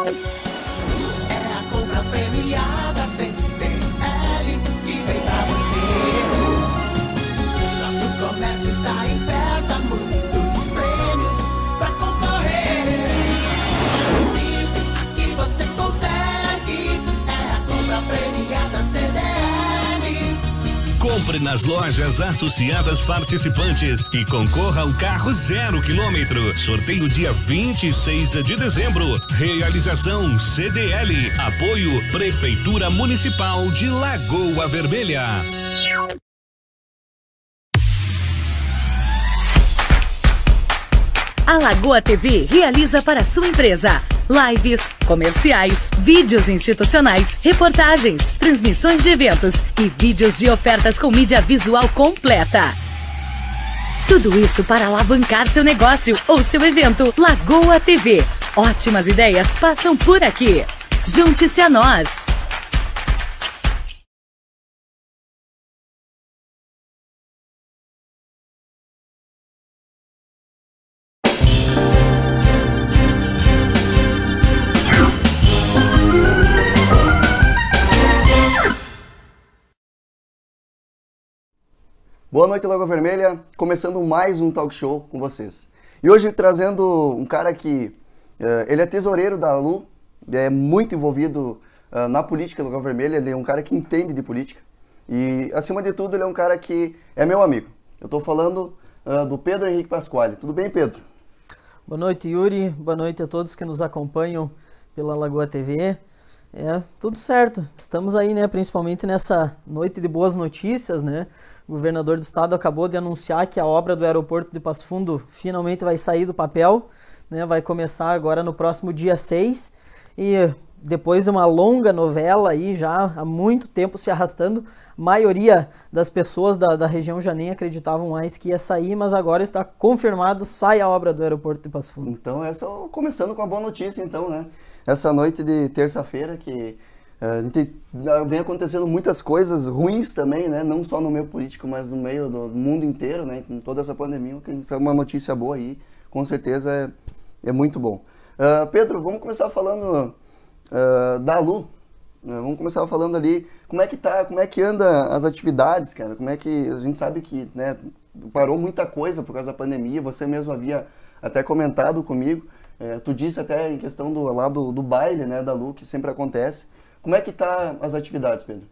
É a compra premiada CDL que vem pra você. Nosso comércio está em festa, muitos prêmios pra concorrer. Sim, aqui você consegue. É a compra premiada CDL. Compre nas lojas associadas participantes e concorra ao carro 0 km. Sorteio dia 26 de dezembro. Realização CDL. Apoio Prefeitura Municipal de Lagoa Vermelha. A Lagoa TV realiza para sua empresa lives, comerciais, vídeos institucionais, reportagens, transmissões de eventos e vídeos de ofertas com mídia visual completa. Tudo isso para alavancar seu negócio ou seu evento. Lagoa TV. Ótimas ideias passam por aqui. Junte-se a nós. Boa noite, Lagoa Vermelha, começando mais um talk show com vocês. E hoje trazendo um cara que, ele é tesoureiro da ALU, é muito envolvido na política da Lagoa Vermelha, ele é um cara que entende de política. E, acima de tudo, ele é um cara que é meu amigo. Eu estou falando do Pedro Henrique Pasquale. Tudo bem, Pedro? Boa noite, Yuri. Boa noite a todos que nos acompanham pela Lagoa TV. Tudo certo. Estamos aí, né, principalmente nessa noite de boas notícias, né? O governador do estado acabou de anunciar que a obra do aeroporto de Passo Fundo finalmente vai sair do papel, né? Vai começar agora no próximo dia 6 e depois de uma longa novela aí já há muito tempo se arrastando, a maioria das pessoas da região já nem acreditavam mais que ia sair, mas agora está confirmado, sai a obra do aeroporto de Passo Fundo. Então, começando com a boa notícia, então, né? Essa noite de terça-feira que vem acontecendo muitas coisas ruins também, né? Não só no meio político, mas no meio do mundo inteiro, né? Com toda essa pandemia, que é uma notícia boa aí, com certeza é muito bom. Pedro, vamos começar falando da ALU. Vamos começar falando ali como é que tá, como é que anda as atividades, cara. Como é que a gente sabe que, né, parou muita coisa por causa da pandemia. Você mesmo havia até comentado comigo. Tu disse até em questão do baile, né, da ALU, que sempre acontece. Como é que tá as atividades, Pedro?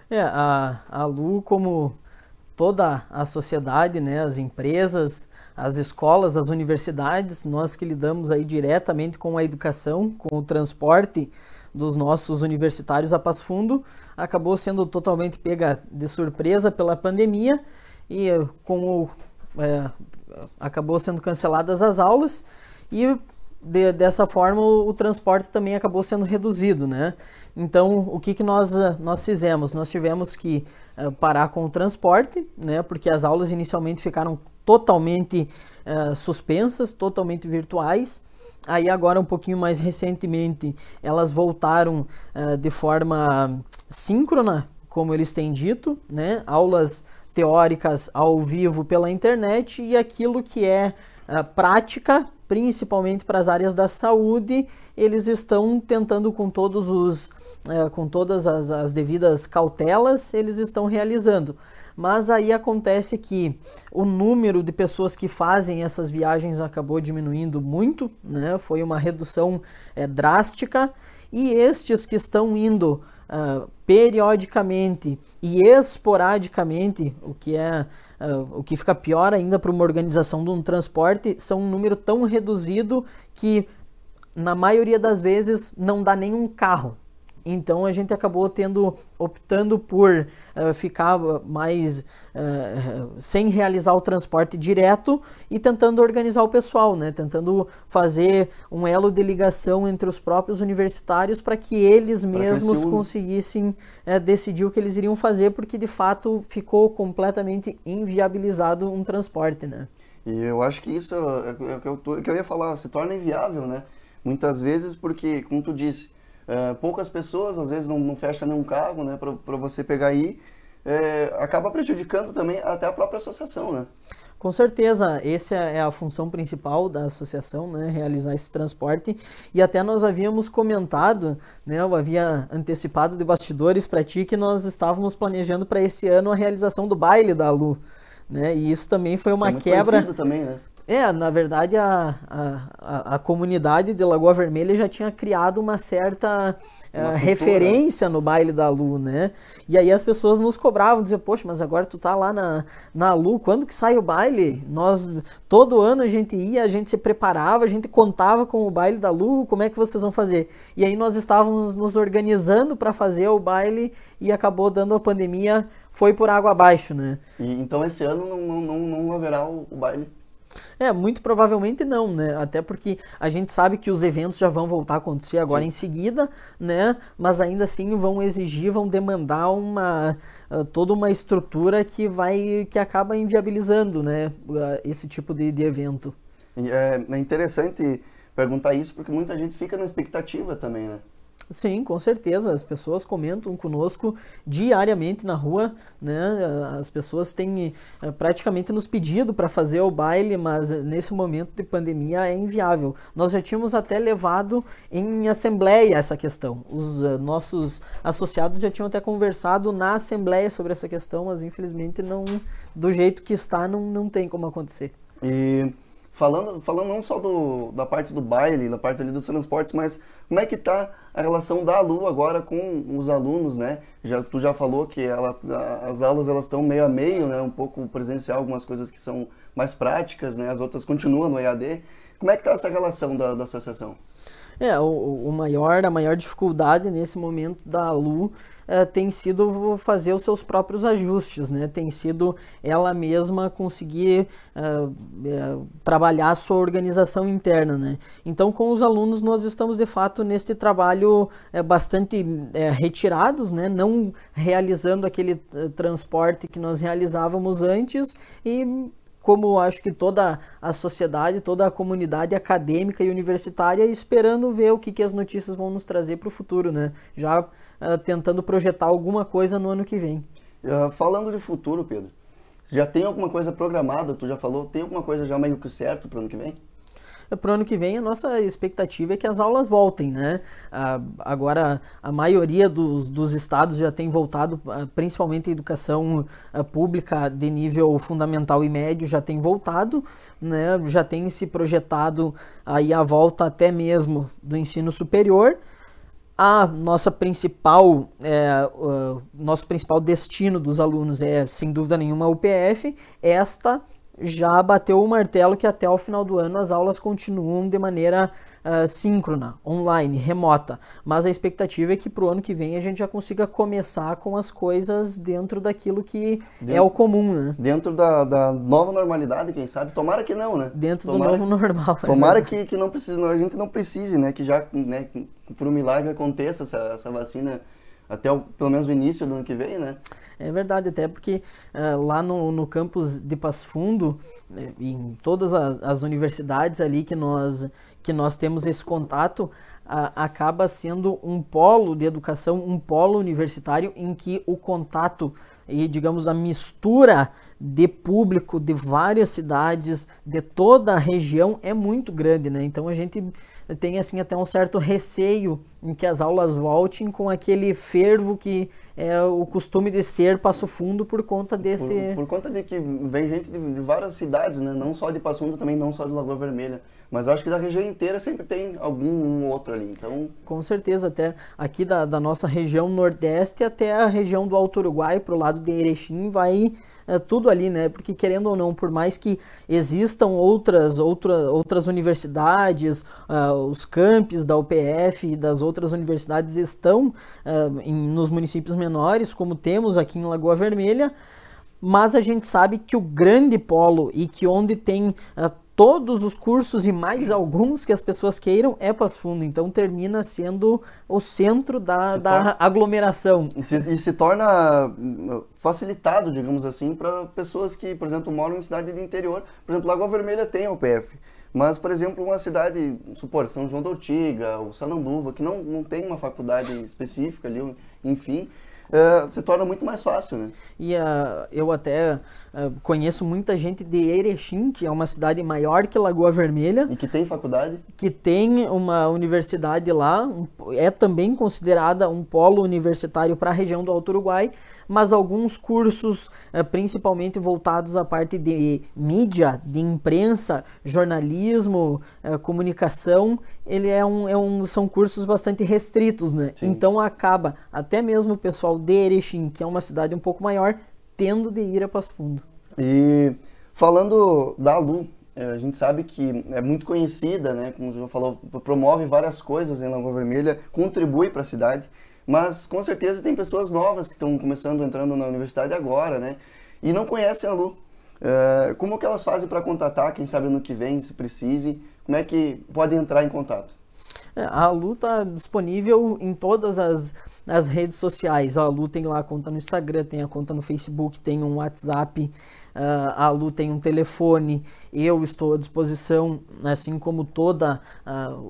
A ALU, como toda a sociedade, né, as empresas, as escolas, as universidades, nós que lidamos aí diretamente com a educação, com o transporte dos nossos universitários a Passo Fundo, acabou sendo totalmente pega de surpresa pela pandemia e acabou sendo canceladas as aulas e dessa forma o transporte também acabou sendo reduzido, né? Então, o que nós fizemos? Nós tivemos que parar com o transporte, né? Porque as aulas inicialmente ficaram totalmente suspensas, totalmente virtuais. Aí agora, um pouquinho mais recentemente, elas voltaram de forma síncrona, como eles têm dito, né? Aulas teóricas ao vivo pela internet e aquilo que é prática, principalmente para as áreas da saúde, eles estão tentando com todas as devidas cautelas, eles estão realizando. Mas aí acontece que o número de pessoas que fazem essas viagens acabou diminuindo muito, né? Foi uma redução drástica, e estes que estão indo periodicamente e esporadicamente, o que fica pior ainda para uma organização de um transporte, são um número tão reduzido que na maioria das vezes não dá nenhum carro. Então a gente acabou optando por ficar mais sem realizar o transporte direto e tentando organizar o pessoal, né? Tentando fazer um elo de ligação entre os próprios universitários para que eles mesmos conseguissem decidir o que eles iriam fazer, porque de fato ficou completamente inviabilizado um transporte, né? E eu acho que isso é o que eu ia falar, se torna inviável, né? Muitas vezes porque, como tu disse, poucas pessoas, às vezes não fecha nenhum carro, né, para você pegar aí, acaba prejudicando também até a própria associação, né? Com certeza, essa é a função principal da associação, né, realizar esse transporte, e até nós havíamos comentado, né, eu havia antecipado de bastidores para ti que nós estávamos planejando para esse ano a realização do baile da Lu, né, e isso também foi uma quebra. Também, né? Na verdade a comunidade de Lagoa Vermelha já tinha criado uma certa referência no baile da Lu, né? E aí as pessoas nos cobravam, diziam, poxa, mas agora tu tá lá na Lu, quando que sai o baile? Todo ano a gente ia, a gente se preparava, a gente contava com o baile da Lu, como é que vocês vão fazer? E aí nós estávamos nos organizando para fazer o baile e acabou dando a pandemia, foi por água abaixo, né? E, então esse ano não haverá o baile? Muito provavelmente não, né? Até porque a gente sabe que os eventos já vão voltar a acontecer agora em seguida, né? Mas ainda assim vão demandar toda uma estrutura que acaba inviabilizando, né? Esse tipo de evento. É interessante perguntar isso porque muita gente fica na expectativa também, né? Sim, com certeza. As pessoas comentam conosco diariamente na rua, né? As pessoas têm praticamente nos pedido para fazer o baile, mas nesse momento de pandemia é inviável. Nós já tínhamos até levado em assembleia essa questão. Os nossos associados já tinham até conversado na assembleia sobre essa questão, mas infelizmente do jeito que está não tem como acontecer. E falando não só da parte do baile, da parte ali dos transportes, mas como é que está a relação da Lu agora com os alunos, né? Tu já falou que as aulas elas estão meio a meio, né? Um pouco presencial, algumas coisas que são mais práticas, né? As outras continuam no EAD. Como é que está essa relação da associação? A maior dificuldade nesse momento da Lu tem sido fazer os seus próprios ajustes, né? Tem sido ela mesma conseguir trabalhar a sua organização interna, né? Então, com os alunos, nós estamos, de fato, neste trabalho bastante retirados, né? Não realizando aquele transporte que nós realizávamos antes e como acho que toda a sociedade, toda a comunidade acadêmica e universitária esperando ver o que as notícias vão nos trazer para o futuro, né? Já tentando projetar alguma coisa no ano que vem. Falando de futuro, Pedro, já tem alguma coisa programada? Tu já falou, tem alguma coisa já meio que certo para o ano que vem? Para o ano que vem, a nossa expectativa é que as aulas voltem, né? Agora, a maioria dos estados já tem voltado, principalmente a educação pública de nível fundamental e médio já tem voltado, né? Já tem se projetado aí a volta até mesmo do ensino superior. Nosso principal destino dos alunos é, sem dúvida nenhuma, a UPF. Esta já bateu o martelo que até o final do ano as aulas continuam de maneira síncrona, online, remota, mas a expectativa é que para o ano que vem a gente já consiga começar com as coisas dentro daquilo que é o comum, né? Dentro da nova normalidade, quem sabe? Tomara que não, né? Dentro do novo normal. Tomara que não precise, a gente não precise, né? Que já, né, por um milagre aconteça essa vacina até pelo menos o início do ano que vem, né? É verdade, até porque lá no campus de Passo Fundo, em todas as universidades ali que nós temos esse contato, acaba sendo um polo de educação, um polo universitário em que o contato e, digamos, a mistura de público de várias cidades, de toda a região é muito grande, né? Então a gente tem assim até um certo receio em que as aulas voltem com aquele fervo que é o costume de ser Passo Fundo por conta desse... Por conta de que vem gente de várias cidades, né? Não só de Passo Fundo, também não só de Lagoa Vermelha. Mas eu acho que da região inteira sempre tem um outro ali, então... Com certeza, até aqui da nossa região nordeste até a região do Alto Uruguai, pro lado de Erechim, vai tudo ali, né? Porque querendo ou não, por mais que existam outras universidades, os campos da UPF e das outras universidades estão nos municípios menores, como temos aqui em Lagoa Vermelha, mas a gente sabe que o grande polo e que onde tem todos os cursos e mais alguns que as pessoas queiram é Passo Fundo, então termina sendo o centro da aglomeração. E se torna facilitado, digamos assim, para pessoas que, por exemplo, moram em cidade de interior. Por exemplo, Lagoa Vermelha tem a UPF, mas, por exemplo, uma cidade, supor, São João da Ortiga, ou Sananduva, que não tem uma faculdade específica ali, enfim, se torna muito mais fácil, né? E eu até conheço muita gente de Erechim, que é uma cidade maior que Lagoa Vermelha. E que tem faculdade? Que tem uma universidade lá, é também considerada um polo universitário para a região do Alto Uruguai, mas alguns cursos, principalmente voltados à parte de mídia, de imprensa, jornalismo, comunicação, são cursos bastante restritos, né? Sim. Então acaba, até mesmo o pessoal de Erechim, que é uma cidade um pouco maior, tendo de ir a Passo Fundo. E falando da Lu, a gente sabe que é muito conhecida, né? Como você falou, promove várias coisas em Lagoa Vermelha, contribui para a cidade, mas com certeza tem pessoas novas que estão entrando na universidade agora, né? E não conhecem a Lu. Como que elas fazem para contatar, quem sabe ano que vem, se precise? Como é que podem entrar em contato? A Lu está disponível em todas as redes sociais. A Lu tem lá a conta no Instagram, tem a conta no Facebook, tem um WhatsApp, a Lu tem um telefone. Eu estou à disposição, assim como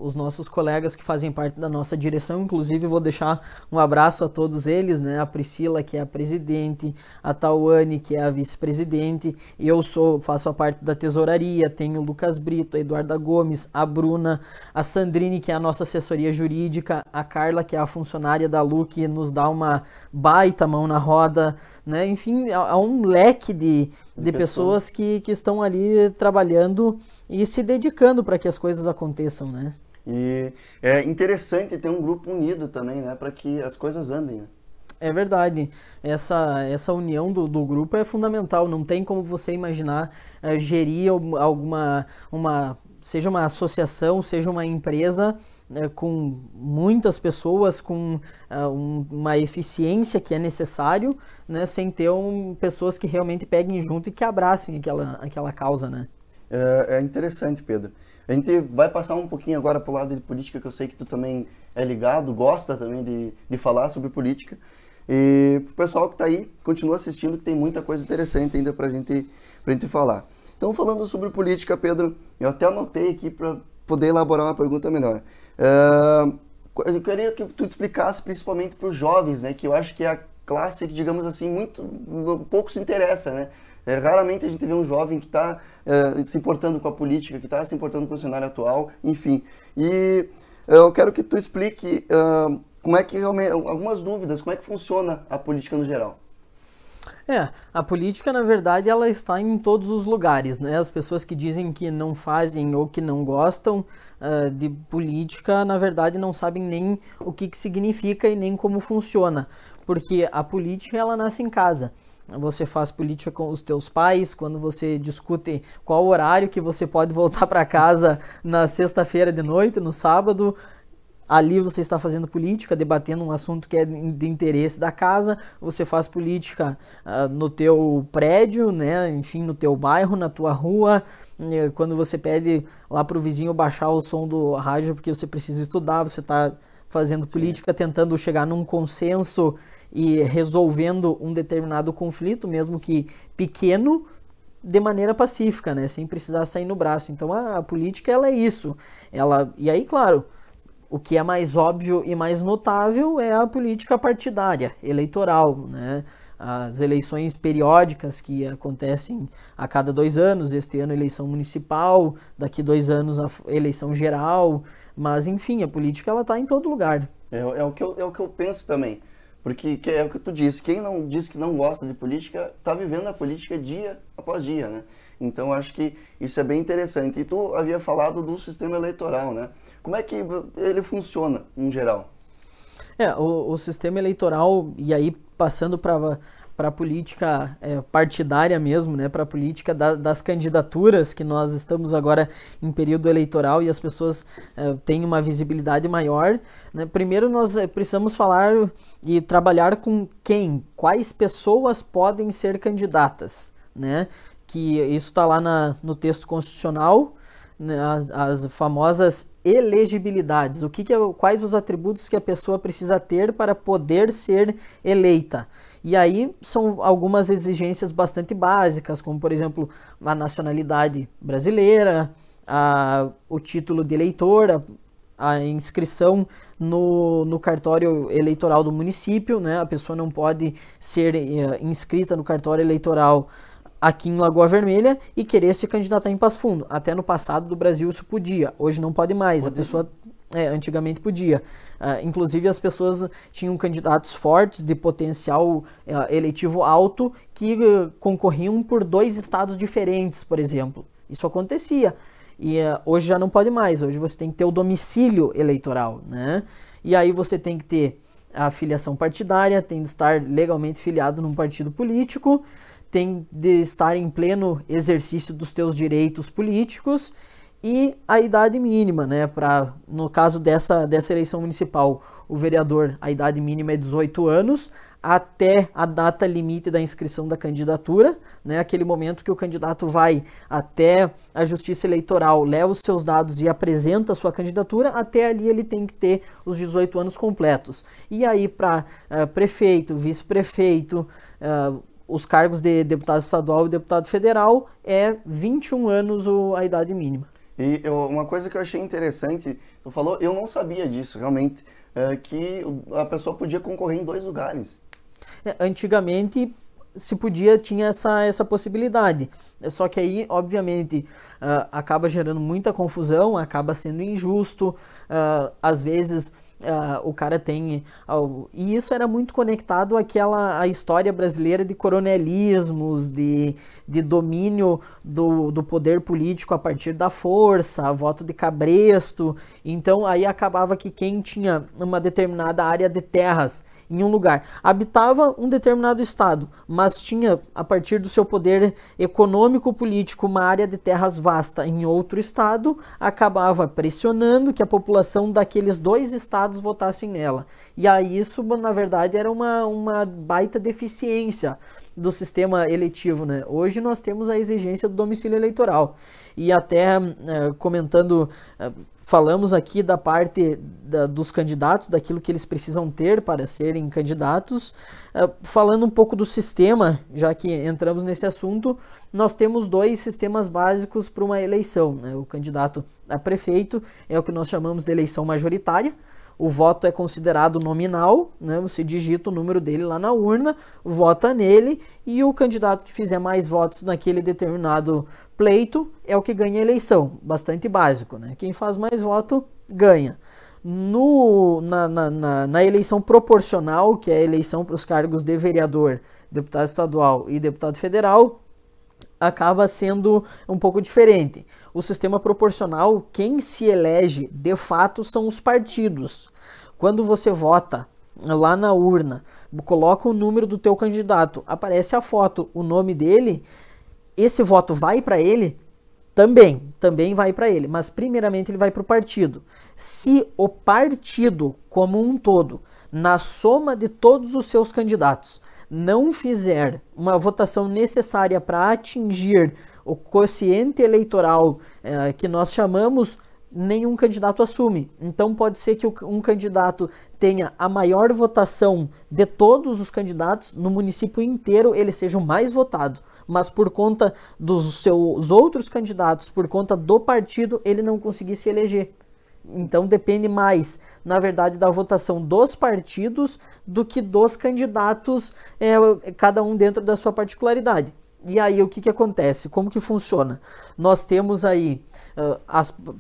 os nossos colegas que fazem parte da nossa direção. Inclusive vou deixar um abraço a todos eles, né? A Priscila, que é a presidente, a Tauane, que é a vice-presidente. Eu faço a parte da tesouraria, tenho o Lucas Brito, a Eduarda Gomes, a Bruna, a Sandrine, que é a nossa assessoria jurídica, a Carla, que é a funcionária da Lu, que nos dá uma baita mão na roda, né? Enfim, há um leque de pessoas que estão ali trabalhando e se dedicando para que as coisas aconteçam, né? E é interessante ter um grupo unido também, né? Para que as coisas andem, né? É verdade. Essa união do grupo é fundamental. Não tem como você imaginar gerir seja uma associação, seja uma empresa, com muitas pessoas, com uma eficiência que é necessário, né, sem ter pessoas que realmente peguem junto e que abracem aquela causa, né? É interessante, Pedro. A gente vai passar um pouquinho agora para o lado de política, que eu sei que tu também é ligado, gosta também de falar sobre política. E pro pessoal que está aí, continua assistindo, que tem muita coisa interessante ainda para a gente falar. Então, falando sobre política, Pedro, eu até anotei aqui para poder elaborar uma pergunta melhor. Eu queria que tu te explicasse principalmente para os jovens, né, que eu acho que é a classe que, digamos assim, pouco se interessa, né? Raramente a gente vê um jovem que está se importando com a política, que está se importando com o cenário atual, enfim. E eu quero que tu explique como é que realmente, algumas dúvidas, como é que funciona a política no geral. A política, na verdade, ela está em todos os lugares, né? As pessoas que dizem que não fazem ou que não gostam de política, na verdade, não sabem nem o que significa e nem como funciona, porque a política, ela nasce em casa. Você faz política com os teus pais, quando você discute qual horário que você pode voltar para casa na sexta-feira de noite, no sábado. Ali você está fazendo política, debatendo um assunto que é de interesse da casa. Você faz política no teu prédio, né? Enfim, no teu bairro, na tua rua. Quando você pede lá para o vizinho baixar o som do rádio porque você precisa estudar, você está fazendo política, sim, tentando chegar num consenso e resolvendo um determinado conflito, mesmo que pequeno, de maneira pacífica, né? Sem precisar sair no braço. Então a política, ela é isso. E aí, claro, o que é mais óbvio e mais notável é a política partidária, eleitoral, né? As eleições periódicas que acontecem a cada 2 anos, este ano eleição municipal, daqui 2 anos a eleição geral, mas enfim, a política, ela está em todo lugar. É o que eu penso também, porque é o que tu disse, quem não diz que não gosta de política, está vivendo a política dia após dia, né? Então acho que isso é bem interessante. E tu havia falado do sistema eleitoral, né? Como é que ele funciona, em geral? O sistema eleitoral, e aí passando para a política partidária mesmo, né, para a política das candidaturas, que nós estamos agora em período eleitoral e as pessoas têm uma visibilidade maior, né? Primeiro nós precisamos falar e trabalhar com quais pessoas podem ser candidatas, né? Que isso está lá no texto constitucional, né, as famosas elegibilidades, quais os atributos que a pessoa precisa ter para poder ser eleita. E aí são algumas exigências bastante básicas, como por exemplo a nacionalidade brasileira, o título de eleitor, a inscrição no cartório eleitoral do município, né? A pessoa não pode ser inscrita no cartório eleitoral aqui em Lagoa Vermelha e querer se candidatar em Passo Fundo. Até no passado do Brasil isso podia, hoje não pode mais. A pessoa antigamente podia. Inclusive as pessoas tinham candidatos fortes de potencial eletivo alto que concorriam por 2 estados diferentes, por exemplo. Isso acontecia. E hoje já não pode mais. Hoje você tem que ter o domicílio eleitoral, né? E aí você tem que ter a filiação partidária, tem de estar legalmente filiado num partido político, tem de estar em pleno exercício dos teus direitos políticos e a idade mínima, né? No caso dessa eleição municipal, o vereador, a idade mínima é 18 anos, até a data limite da inscrição da candidatura, né? Aquele momento que o candidato vai até a Justiça Eleitoral, leva os seus dados e apresenta a sua candidatura, até ali ele tem que ter os 18 anos completos. E aí para prefeito, vice-prefeito, os cargos de deputado estadual e deputado federal é 21 anos a idade mínima. E uma coisa que eu achei interessante, tu falou, eu não sabia disso realmente, que a pessoa podia concorrer em 2 lugares. Antigamente se podia, tinha essa possibilidade, só que aí obviamente acaba gerando muita confusão, acaba sendo injusto, às vezes o cara tem... E isso era muito conectado à história brasileira de coronelismos, de domínio do poder político a partir da força, voto de cabresto. Então aí acabava que quem tinha uma determinada área de terras em um lugar, habitava um determinado estado, mas tinha, a partir do seu poder econômico-político, uma área de terras vasta em outro estado, acabava pressionando que a população daqueles 2 estados votassem nela. E aí isso, na verdade, era uma baita deficiência do sistema eletivo, né? Hoje nós temos a exigência do domicílio eleitoral. E até comentando... Falamos aqui da parte dos candidatos, daquilo que eles precisam ter para serem candidatos. Falando um pouco do sistema, já que entramos nesse assunto, nós temos 2 sistemas básicos para uma eleição, né? O candidato a prefeito é o que nós chamamos de eleição majoritária. O voto é considerado nominal, né? Você digita o número dele lá na urna, vota nele e o candidato que fizer mais votos naquele determinado pleito é o que ganha a eleição. Bastante básico, né? Quem faz mais voto ganha. Na eleição proporcional, que é a eleição para os cargos de vereador, deputado estadual e deputado federal, acaba sendo um pouco diferente. O sistema proporcional, quem se elege de fato são os partidos. Quando você vota lá na urna, coloca o número do teu candidato, aparece a foto, o nome dele, esse voto vai para ele? Também vai para ele, mas primeiramente ele vai para o partido. Se o partido como um todo, na soma de todos os seus candidatos, não fizer uma votação necessária para atingir o quociente eleitoral que nós chamamos, nenhum candidato assume. Então pode ser que um candidato tenha a maior votação de todos os candidatos, no município inteiro ele seja o mais votado, mas por conta dos seus outros candidatos, por conta do partido, ele não conseguir se eleger. Então depende mais, na verdade, da votação dos partidos do que dos candidatos, cada um dentro da sua particularidade. E aí o que acontece? Como que funciona? Nós temos aí,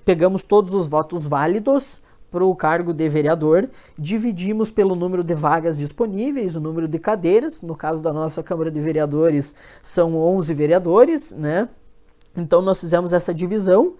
pegamos todos os votos válidos para o cargo de vereador, dividimos pelo número de vagas disponíveis, o número de cadeiras. No caso da nossa Câmara de Vereadores são 11 vereadores, né? Então nós fizemos essa divisão.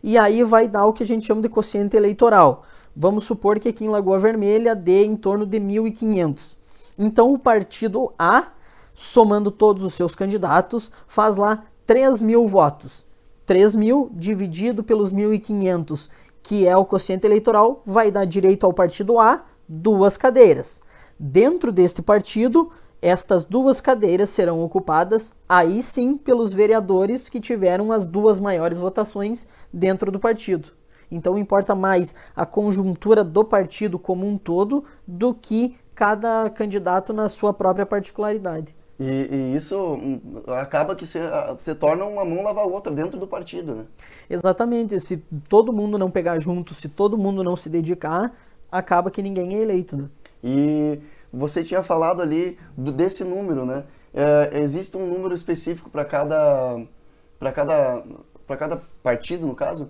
E aí vai dar o que a gente chama de quociente eleitoral. Vamos supor que aqui em Lagoa Vermelha dê em torno de 1.500. Então o partido A, somando todos os seus candidatos, faz lá 3.000 votos. 3.000 dividido pelos 1.500, que é o quociente eleitoral, vai dar direito ao partido A 2 cadeiras. Dentro deste partido, estas 2 cadeiras serão ocupadas, aí sim, pelos vereadores que tiveram as 2 maiores votações dentro do partido. Então importa mais a conjuntura do partido como um todo do que cada candidato na sua própria particularidade. E isso acaba que se torna uma mão lavar a outra dentro do partido, né? Exatamente, se todo mundo não pegar junto, se todo mundo não se dedicar, acaba que ninguém é eleito, né? E você tinha falado ali desse número, né? Existe um número específico para cada partido, no caso?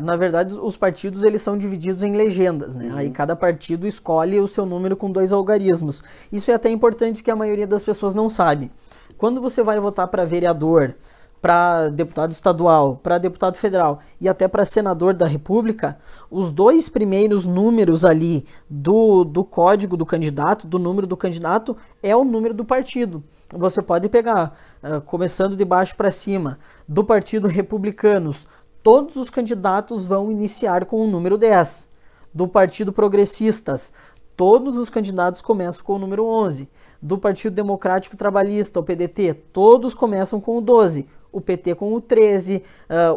Na verdade, os partidos eles são divididos em legendas, né? Aí cada partido escolhe o seu número com 2 algarismos. Isso é até importante porque a maioria das pessoas não sabe. Quando você vai votar para vereador, para deputado estadual, para deputado federal e até para senador da República, os 2 primeiros números ali do código do candidato, do número do candidato, é o número do partido. Você pode pegar, começando de baixo para cima, do Partido Republicanos, todos os candidatos vão iniciar com o número 10. Do Partido Progressistas, todos os candidatos começam com o número 11. Do Partido Democrático Trabalhista, o PDT, todos começam com o 12. O PT com o 13,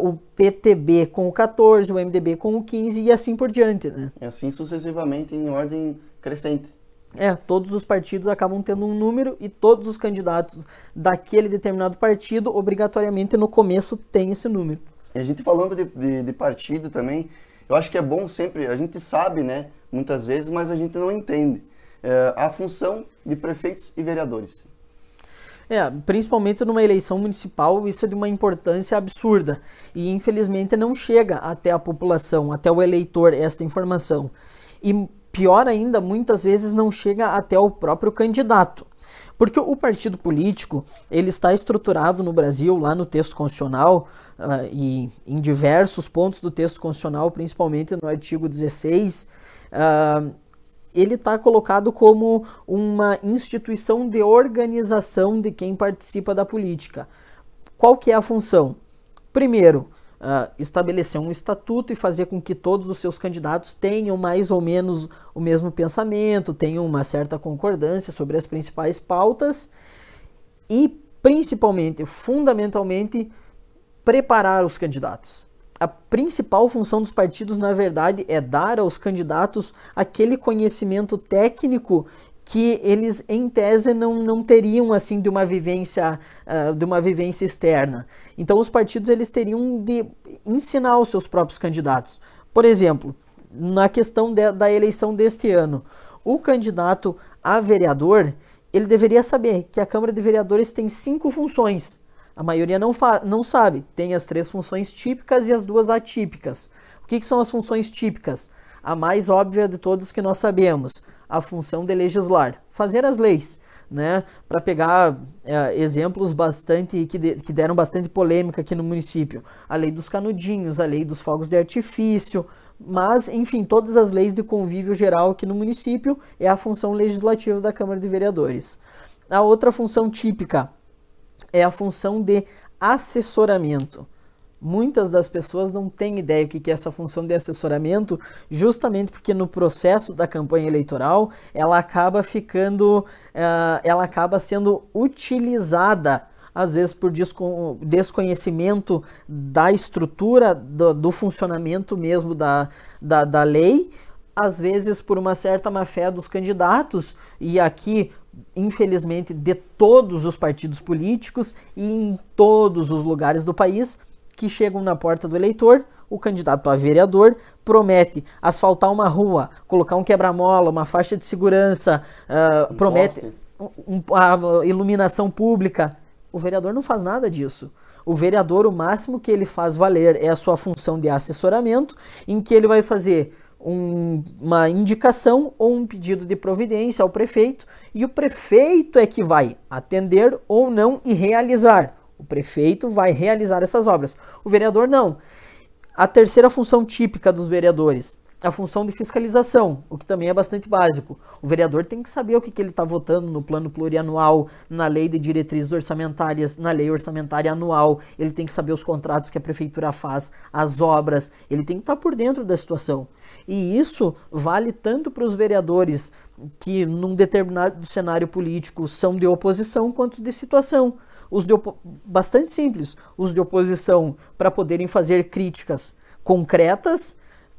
o PTB com o 14, o MDB com o 15 e assim por diante, né? E assim sucessivamente em ordem crescente. Todos os partidos acabam tendo um número e todos os candidatos daquele determinado partido, obrigatoriamente no começo, têm esse número. E a gente falando de partido também, eu acho que é bom sempre, a gente sabe, né, muitas vezes, mas a gente não entende a função de prefeitos e vereadores. Principalmente numa eleição municipal, isso é de uma importância absurda e infelizmente não chega até a população, até o eleitor, esta informação. E pior ainda, muitas vezes não chega até o próprio candidato. Porque o partido político, ele está estruturado no Brasil, lá no texto constitucional, e em diversos pontos do texto constitucional, principalmente no artigo 16, ele está colocado como uma instituição de organização de quem participa da política. Qual que é a função? Primeiro, estabelecer um estatuto e fazer com que todos os seus candidatos tenham mais ou menos o mesmo pensamento, tenham uma certa concordância sobre as principais pautas e, principalmente, fundamentalmente, preparar os candidatos. A principal função dos partidos, na verdade, é dar aos candidatos aquele conhecimento técnico que eles, em tese, não teriam, assim, de uma vivência externa. Então, os partidos, eles teriam de ensinar os seus próprios candidatos. Por exemplo, na questão da eleição deste ano, o candidato a vereador, ele deveria saber que a Câmara de Vereadores tem 5 funções. A maioria não sabe. Tem as 3 funções típicas e as 2 atípicas. O que são as funções típicas? A mais óbvia de todas que nós sabemos, a função de legislar, fazer as leis, né? Para pegar exemplos que deram bastante polêmica aqui no município, a lei dos canudinhos, a lei dos fogos de artifício, mas, enfim, todas as leis de convívio geral aqui no município é a função legislativa da Câmara de Vereadores. A outra função típica é a função de assessoramento. Muitas das pessoas não têm ideia do que é essa função de assessoramento, justamente porque no processo da campanha eleitoral ela acaba sendo utilizada, às vezes por desconhecimento da estrutura, do funcionamento mesmo da lei, às vezes por uma certa má-fé dos candidatos, e aqui, infelizmente, de todos os partidos políticos e em todos os lugares do país, que chegam na porta do eleitor, o candidato a vereador promete asfaltar uma rua, colocar um quebra-mola, uma faixa de segurança, promete a iluminação pública. O vereador não faz nada disso. O vereador, o máximo que ele faz valer é a sua função de assessoramento, em que ele vai fazer uma indicação ou um pedido de providência ao prefeito, e o prefeito é que vai atender ou não e realizar. O prefeito vai realizar essas obras. O vereador não. A terceira função típica dos vereadores, a função de fiscalização, o que também é bastante básico. O vereador tem que saber o que ele está votando no plano plurianual, na lei de diretrizes orçamentárias, na lei orçamentária anual. Ele tem que saber os contratos que a prefeitura faz, as obras. Ele tem que estar por dentro da situação. E isso vale tanto para os vereadores que, num determinado cenário político, são de oposição, quanto de situação. Bastante simples, os de oposição para poderem fazer críticas concretas,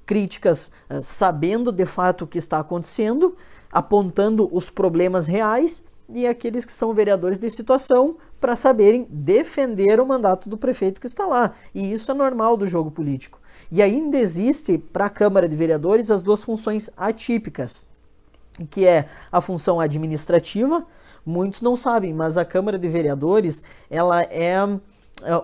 críticas sabendo de fato o que está acontecendo, apontando os problemas reais, e aqueles que são vereadores de situação para saberem defender o mandato do prefeito que está lá. E isso é normal do jogo político. E ainda existe para a Câmara de Vereadores as duas funções atípicas, que é a função administrativa. Muitos não sabem, mas a Câmara de Vereadores ela é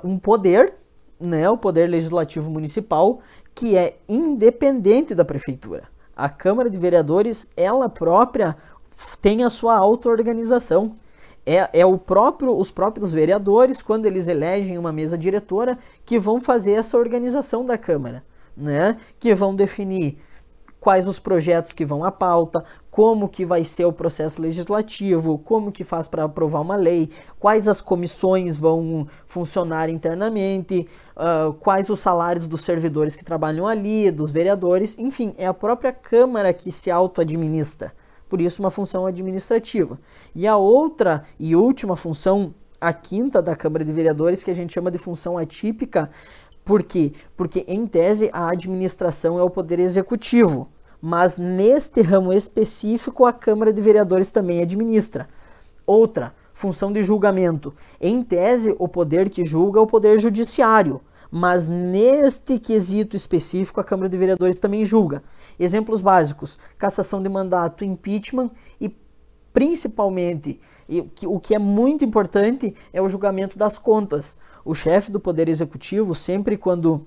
um poder, né, o poder legislativo municipal, que é independente da prefeitura. A Câmara de Vereadores, ela própria tem a sua auto-organização. Os próprios vereadores, quando eles elegem uma mesa diretora, que vão fazer essa organização da Câmara, né? Que vão definir quais os projetos que vão à pauta, como que vai ser o processo legislativo, como que faz para aprovar uma lei, quais as comissões vão funcionar internamente, quais os salários dos servidores que trabalham ali, dos vereadores, enfim, é a própria Câmara que se auto-administra. Por isso, uma função administrativa. E a outra e última função, a quinta da Câmara de Vereadores, que a gente chama de função atípica. Por quê? Porque, em tese, a administração é o poder executivo. Mas, neste ramo específico, a Câmara de Vereadores também administra. Outra, função de julgamento. Em tese, o poder que julga é o poder judiciário. Mas, neste quesito específico, a Câmara de Vereadores também julga. Exemplos básicos: cassação de mandato, impeachment e, principalmente, o que é muito importante é o julgamento das contas. O chefe do Poder Executivo, sempre quando,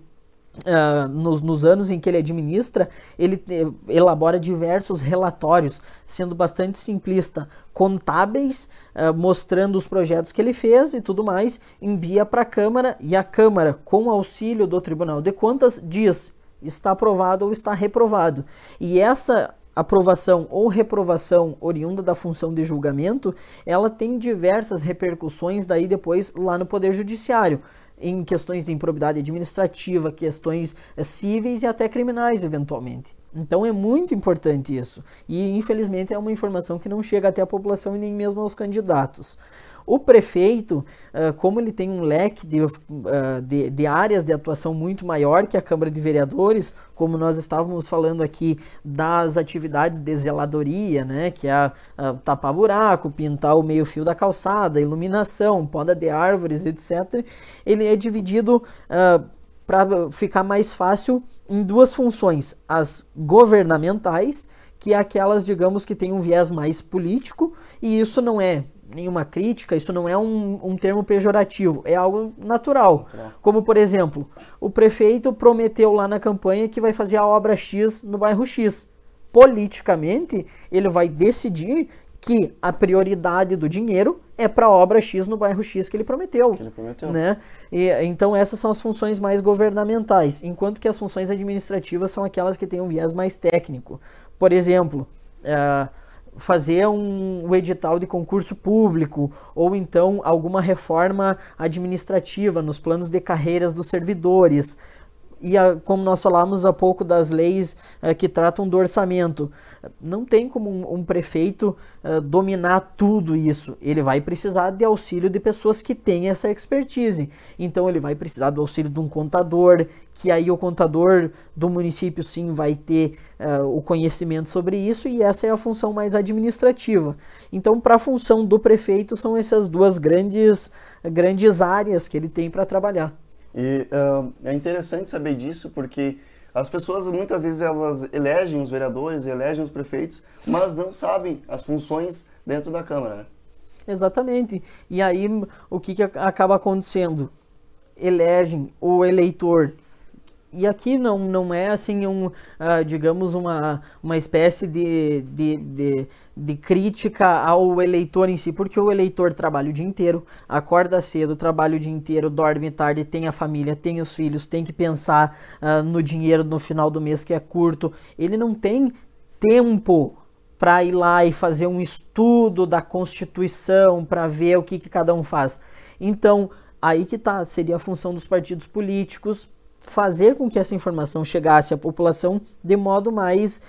nos anos em que ele administra, ele elabora diversos relatórios, sendo bastante simplista, contábeis, mostrando os projetos que ele fez e tudo mais, envia para a Câmara, e a Câmara, com auxílio do Tribunal de Contas, diz: está aprovado ou está reprovado. E essa aprovação ou reprovação oriunda da função de julgamento, ela tem diversas repercussões daí depois lá no Poder Judiciário, em questões de improbidade administrativa, questões cíveis e até criminais, eventualmente. Então é muito importante isso. E, infelizmente, é uma informação que não chega até a população e nem mesmo aos candidatos. O prefeito, como ele tem um leque de áreas de atuação muito maior que a Câmara de Vereadores, como nós estávamos falando aqui das atividades de zeladoria, né, que é tapar buraco, pintar o meio-fio da calçada, iluminação, poda de árvores, etc., ele é dividido para ficar mais fácil em duas funções: as governamentais, que é aquelas, digamos, que tem um viés mais político, e isso não é nenhuma crítica, isso não é um termo pejorativo, é algo natural. Como, por exemplo, o prefeito prometeu lá na campanha que vai fazer a obra X no bairro X. Politicamente, ele vai decidir que a prioridade do dinheiro é para a obra X no bairro X que ele prometeu. Né? Então essas são as funções mais governamentais, enquanto que as funções administrativas são aquelas que têm um viés mais técnico. Por exemplo, fazer um edital de concurso público, ou então alguma reforma administrativa nos planos de carreiras dos servidores. E como nós falamos há pouco das leis que tratam do orçamento, não tem como um prefeito dominar tudo isso. Ele vai precisar de auxílio de pessoas que têm essa expertise. Então ele vai precisar do auxílio de um contador, que aí o contador do município sim vai ter o conhecimento sobre isso, e essa é a função mais administrativa. Então, para a função do prefeito, são essas duas grandes áreas que ele tem para trabalhar. E é interessante saber disso, porque as pessoas muitas vezes elas elegem os vereadores, elegem os prefeitos, mas não sabem as funções dentro da Câmara, né? Exatamente. E aí o que acaba acontecendo? Elegem o eleitor. E aqui não é assim digamos uma espécie de crítica ao eleitor em si, porque o eleitor trabalha o dia inteiro, acorda cedo, trabalha o dia inteiro, dorme tarde, tem a família, tem os filhos, tem que pensar no dinheiro no final do mês, que é curto. Ele não tem tempo para ir lá e fazer um estudo da Constituição, para ver o que cada um faz. Então, aí que seria a função dos partidos políticos, fazer com que essa informação chegasse à população de modo mais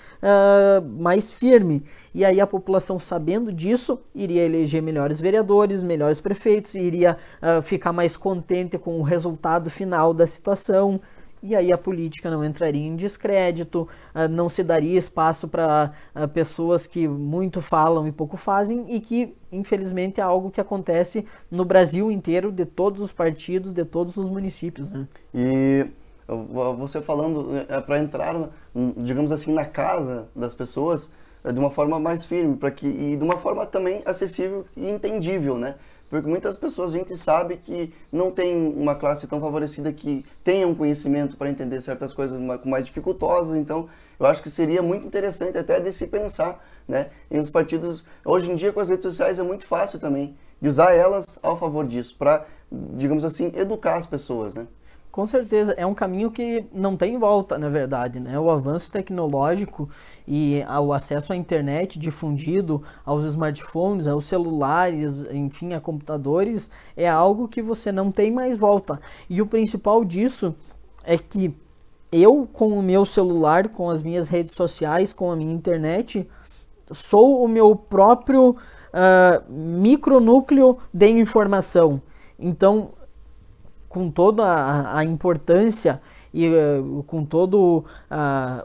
firme. E aí a população, sabendo disso, iria eleger melhores vereadores, melhores prefeitos, iria ficar mais contente com o resultado final da situação. e aí a política não entraria em descrédito, não se daria espaço para pessoas que muito falam e pouco fazem, e que infelizmente é algo que acontece no Brasil inteiro, de todos os partidos, de todos os municípios, né? E você falando para entrar, digamos assim, na casa das pessoas de uma forma mais firme, e de uma forma também acessível e entendível, né? Porque muitas pessoas, a gente sabe que não tem uma classe tão favorecida que tenha um conhecimento para entender certas coisas mais dificultosas. Então, eu acho que seria muito interessante até de se pensar, né? E os partidos, hoje em dia, com as redes sociais, é muito fácil também de usar elas ao favor disso, para, digamos assim, educar as pessoas, né? Com certeza, é um caminho que não tem volta, na verdade, né? O avanço tecnológico e o acesso à internet difundido, aos smartphones, aos celulares, enfim, a computadores, é algo que você não tem mais volta. E o principal disso é que eu, com o meu celular, com as minhas redes sociais, com a minha internet, sou o meu próprio micronúcleo de informação. Então, com toda a importância e com todo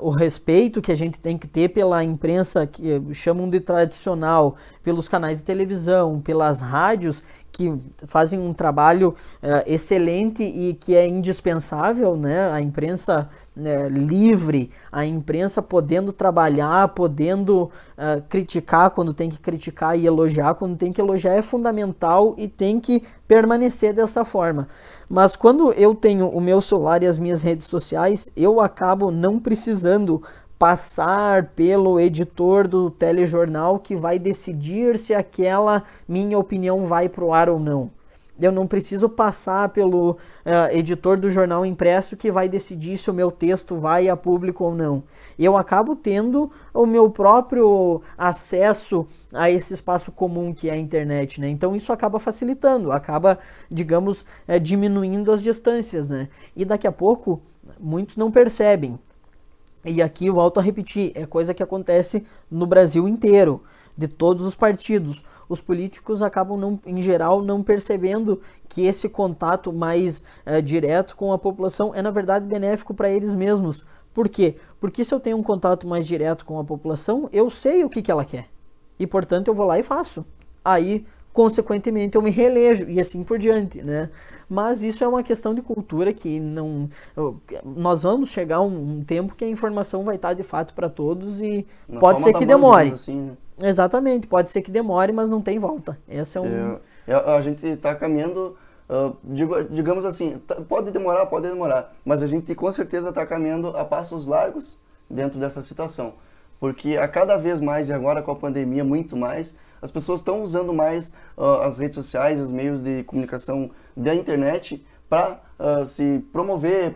o respeito que a gente tem que ter pela imprensa, que chamam de tradicional, pelos canais de televisão, pelas rádios, que fazem um trabalho excelente e que é indispensável, né? A imprensa livre, a imprensa podendo trabalhar, podendo criticar quando tem que criticar e elogiar quando tem que elogiar, é fundamental e tem que permanecer dessa forma. Mas quando eu tenho o meu celular e as minhas redes sociais, eu acabo não precisando passar pelo editor do telejornal que vai decidir se aquela minha opinião vai pro ar ou não. Eu não preciso passar pelo editor do jornal impresso que vai decidir se o meu texto vai a público ou não. Eu acabo tendo o meu próprio acesso a esse espaço comum que é a internet, né? Então isso acaba facilitando, acaba, digamos, diminuindo as distâncias, né? E daqui a pouco muitos não percebem. E aqui eu volto a repetir, é coisa que acontece no Brasil inteiro, de todos os partidos. Os políticos acabam, em geral, não percebendo que esse contato mais direto com a população é, na verdade, benéfico para eles mesmos. Por quê? Porque se eu tenho um contato mais direto com a população, eu sei o que ela quer. E, portanto, eu vou lá e faço. Aí, consequentemente, eu me reelejo e assim por diante, né? Mas isso é uma questão de cultura que não... Nós vamos chegar a um tempo que a informação vai estar de fato para todos e pode ser que demore. Assim, né? Exatamente, pode ser que demore, mas não tem volta. Esse é um... A gente está caminhando, digamos assim, pode demorar, mas a gente com certeza está caminhando a passos largos dentro dessa situação. Porque a cada vez mais, e agora com a pandemia muito mais, as pessoas estão usando mais as redes sociais, os meios de comunicação da internet para se promover,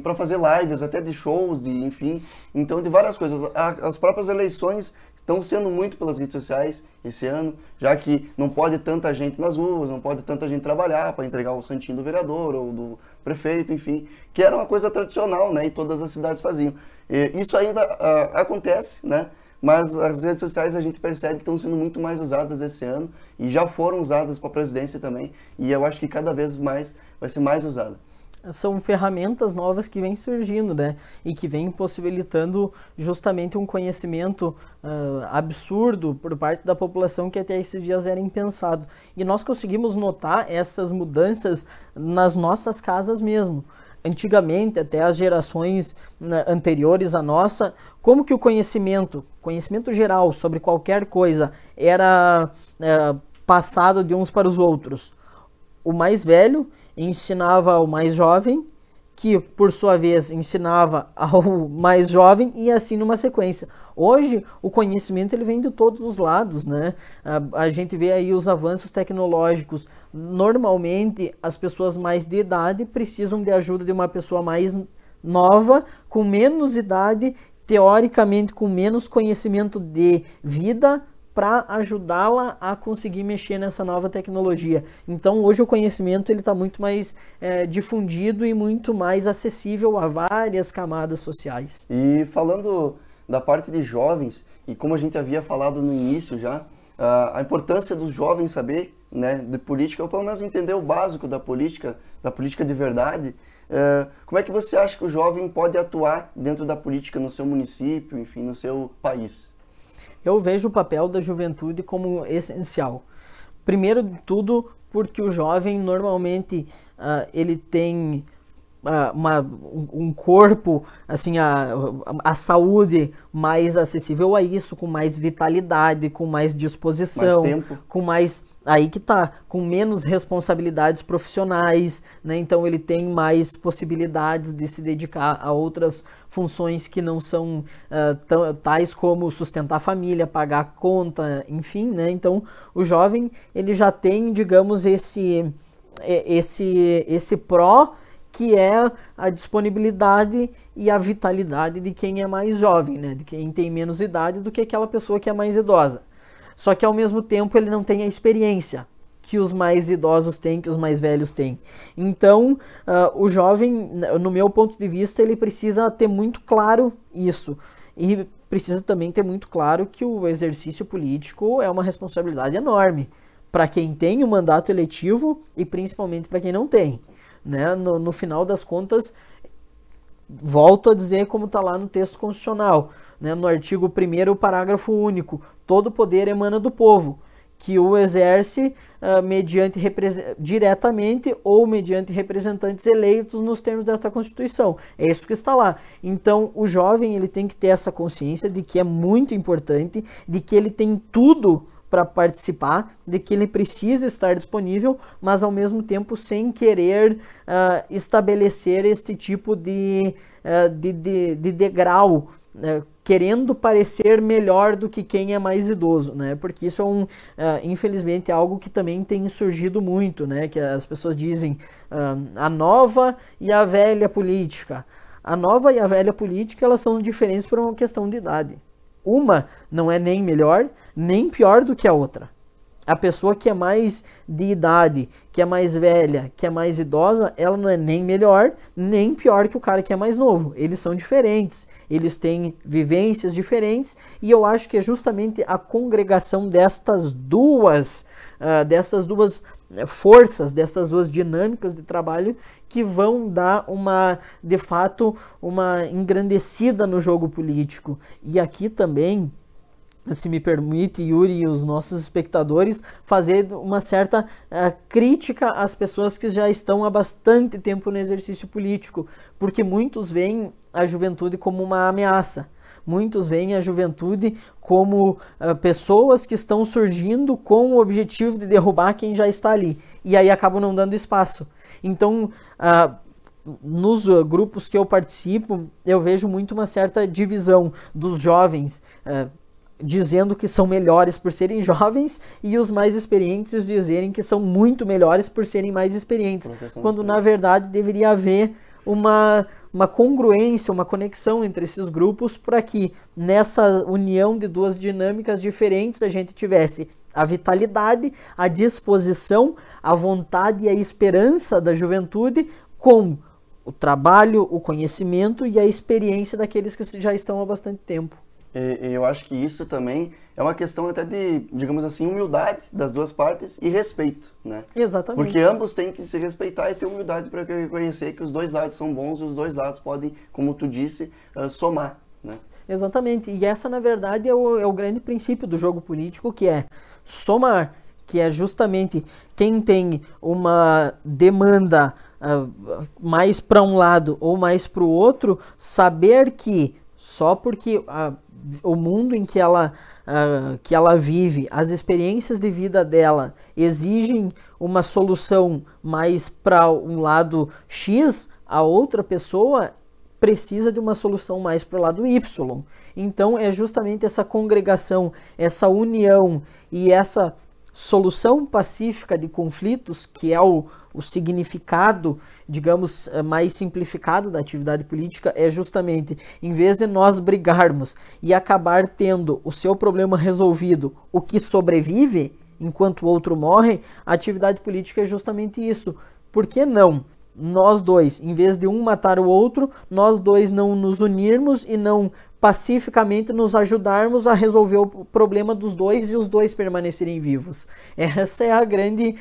para fazer lives, até de shows, enfim, então de várias coisas. As próprias eleições estão sendo muito pelas redes sociais esse ano, já que não pode tanta gente nas ruas, não pode tanta gente trabalhar para entregar o santinho do vereador ou do prefeito, enfim, que era uma coisa tradicional, né, e todas as cidades faziam. Isso ainda acontece, né? Mas as redes sociais a gente percebe que estão sendo muito mais usadas esse ano e já foram usadas para a presidência também, e eu acho que cada vez mais vai ser mais usada. São ferramentas novas que vêm surgindo, né? E que vêm possibilitando justamente um conhecimento absurdo por parte da população que até esses dias era impensado. E nós conseguimos notar essas mudanças nas nossas casas mesmo. Antigamente, até as gerações anteriores à nossa, como que o conhecimento geral sobre qualquer coisa era passado de uns para os outros? O mais velho ensinava ao mais jovem, que por sua vez ensinava ao mais jovem e assim numa sequência. Hoje o conhecimento ele vem de todos os lados, né? A gente vê aí os avanços tecnológicos. Normalmente as pessoas mais de idade precisam de ajuda de uma pessoa mais nova, com menos idade, teoricamente com menos conhecimento de vida, para ajudá-la a conseguir mexer nessa nova tecnologia. Então hoje o conhecimento está muito mais difundido e muito mais acessível a várias camadas sociais. E falando da parte de jovens, e como a gente havia falado no início já, a importância dos jovens saber, né, de política, ou pelo menos entender o básico da política de verdade, Como é que você acha que o jovem pode atuar dentro da política no seu município, enfim, no seu país? Eu vejo o papel da juventude como essencial. Primeiro de tudo, porque o jovem normalmente ele tem um corpo, assim, a saúde mais acessível a isso, com mais vitalidade, com mais disposição, mais tempo. com mais, aí que tá, com menos responsabilidades profissionais, né? Então ele tem mais possibilidades de se dedicar a outras funções que não são tais como sustentar a família, pagar a conta, enfim, né? Então o jovem, ele já tem, digamos, esse pró, que é a disponibilidade e a vitalidade de quem é mais jovem, né? De quem tem menos idade do que aquela pessoa que é mais idosa. Só que ao mesmo tempo ele não tem a experiência que os mais idosos têm, que os mais velhos têm. Então, o jovem, no meu ponto de vista, ele precisa ter muito claro isso. E precisa também ter muito claro que o exercício político é uma responsabilidade enorme para quem tem o mandato eletivo e principalmente para quem não tem. Né? No final das contas, volto a dizer como está lá no texto constitucional, né? No artigo 1º, parágrafo único, todo poder emana do povo, que o exerce diretamente ou mediante representantes eleitos nos termos desta Constituição. É isso que está lá. Então, o jovem, ele tem que ter essa consciência de que é muito importante, de que ele tem tudo para participar, de que ele precisa estar disponível, mas ao mesmo tempo sem querer estabelecer este tipo de degrau, querendo parecer melhor do que quem é mais idoso, né? Porque isso é infelizmente algo que também tem surgido muito, né? Que as pessoas dizem a nova e a velha política. A nova e a velha política, elas são diferentes por uma questão de idade. Uma não é nem melhor, nem pior do que a outra. A pessoa que é mais de idade, que é mais velha, que é mais idosa, ela não é nem melhor, nem pior que o cara que é mais novo. Eles são diferentes, eles têm vivências diferentes, e eu acho que é justamente a congregação destas duas forças, dessas duas dinâmicas de trabalho que vão dar de fato, uma engrandecida no jogo político. E aqui também, se me permite, Yuri, e os nossos espectadores, fazer uma certa crítica às pessoas que já estão há bastante tempo no exercício político, porque muitos veem a juventude como uma ameaça. Muitos veem a juventude como pessoas que estão surgindo com o objetivo de derrubar quem já está ali. E aí acabam não dando espaço. Então, nos grupos que eu participo, eu vejo muito uma certa divisão dos jovens, dizendo que são melhores por serem jovens, e os mais experientes dizerem que são muito melhores por serem mais experientes. Quando, na verdade, deveria haver uma congruência, uma conexão entre esses grupos, para que nessa união de duas dinâmicas diferentes a gente tivesse a vitalidade, a disposição, a vontade e a esperança da juventude com o trabalho, o conhecimento e a experiência daqueles que já estão há bastante tempo. Eu acho que isso também é uma questão até de, digamos assim, humildade das duas partes e respeito, né? Exatamente. Porque ambos têm que se respeitar e ter humildade para reconhecer que os dois lados são bons e os dois lados podem, como tu disse, somar, né? Exatamente. E essa, na verdade, é o grande princípio do jogo político, que é somar, que é justamente quem tem uma demanda mais para um lado ou mais para o outro, saber que só porque o mundo em que ela vive, as experiências de vida dela exigem uma solução mais para um lado X, a outra pessoa precisa de uma solução mais para o lado Y. Então é justamente essa congregação, essa união e essa solução pacífica de conflitos que é o significado, digamos, mais simplificado da atividade política, é justamente, em vez de nós brigarmos e acabar tendo o seu problema resolvido, o que sobrevive, enquanto o outro morre, a atividade política é justamente isso. Por que não nós dois, em vez de um matar o outro, nós dois não nos unirmos e não pacificamente nos ajudarmos a resolver o problema dos dois e os dois permanecerem vivos. Essa é a grande,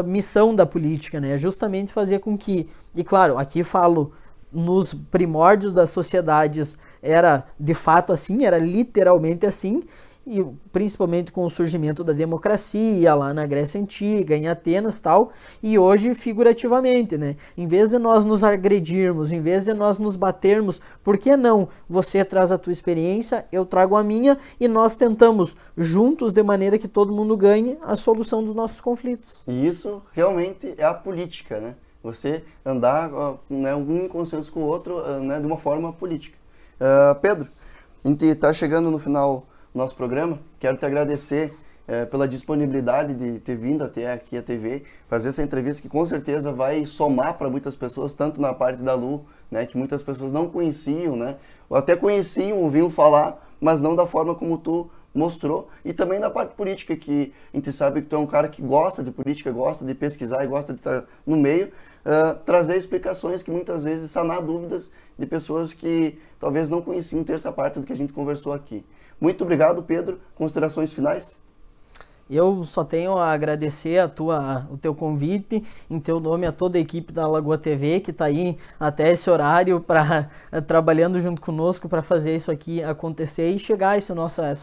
missão da política, né? É justamente fazer com que, e claro, aqui falo nos primórdios das sociedades, era de fato assim, era literalmente assim, e principalmente com o surgimento da democracia lá na Grécia Antiga, em Atenas e tal, e hoje figurativamente, né? Em vez de nós nos agredirmos, em vez de nós nos batermos, por que não você traz a tua experiência, eu trago a minha, e nós tentamos juntos, de maneira que todo mundo ganhe, a solução dos nossos conflitos. E isso realmente é a política, né? Você andar, né, um em consenso com o outro, né, de uma forma política. Pedro, a gente está chegando no final nosso programa. Quero te agradecer pela disponibilidade de ter vindo até aqui a TV, fazer essa entrevista que com certeza vai somar para muitas pessoas, tanto na parte da Lu, né, que muitas pessoas não conheciam, né, ou até conheciam, ouviam falar, mas não da forma como tu mostrou, e também da parte política, que a gente sabe que tu é um cara que gosta de política, gosta de pesquisar e gosta de estar no meio, trazer explicações que muitas vezes sanar dúvidas de pessoas que talvez não conheciam terça parte do que a gente conversou aqui. Muito obrigado, Pedro. Considerações finais? Eu só tenho a agradecer o teu convite, em teu nome, a toda a equipe da Lagoa TV, que está aí até esse horário trabalhando junto conosco para fazer isso aqui acontecer e chegar essa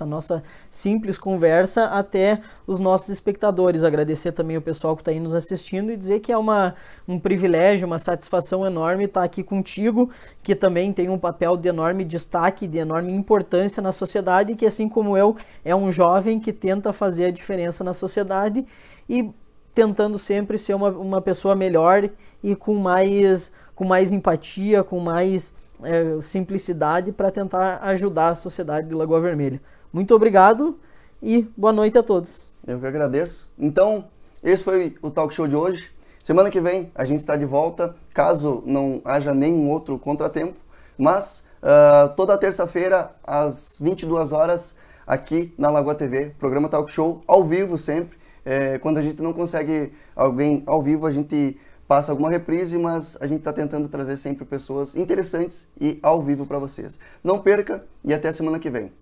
nossa simples conversa até os nossos espectadores. Agradecer também o pessoal que está aí nos assistindo e dizer que é um privilégio, uma satisfação enorme estar aqui contigo, que também tem um papel de enorme destaque, de enorme importância na sociedade, que assim como eu, é um jovem que tenta fazer a diferença na sociedade e tentando sempre ser uma pessoa melhor e com mais empatia, com mais simplicidade para tentar ajudar a sociedade de Lagoa Vermelha. Muito obrigado e boa noite a todos. Eu que agradeço. Então, esse foi o Talk Show de hoje. Semana que vem a gente está de volta, caso não haja nenhum outro contratempo, mas toda terça-feira às 22 horas aqui na Lagoa TV, programa Talk Show, ao vivo sempre. Quando a gente não consegue alguém ao vivo, a gente passa alguma reprise, mas a gente está tentando trazer sempre pessoas interessantes e ao vivo para vocês. Não perca e até semana que vem.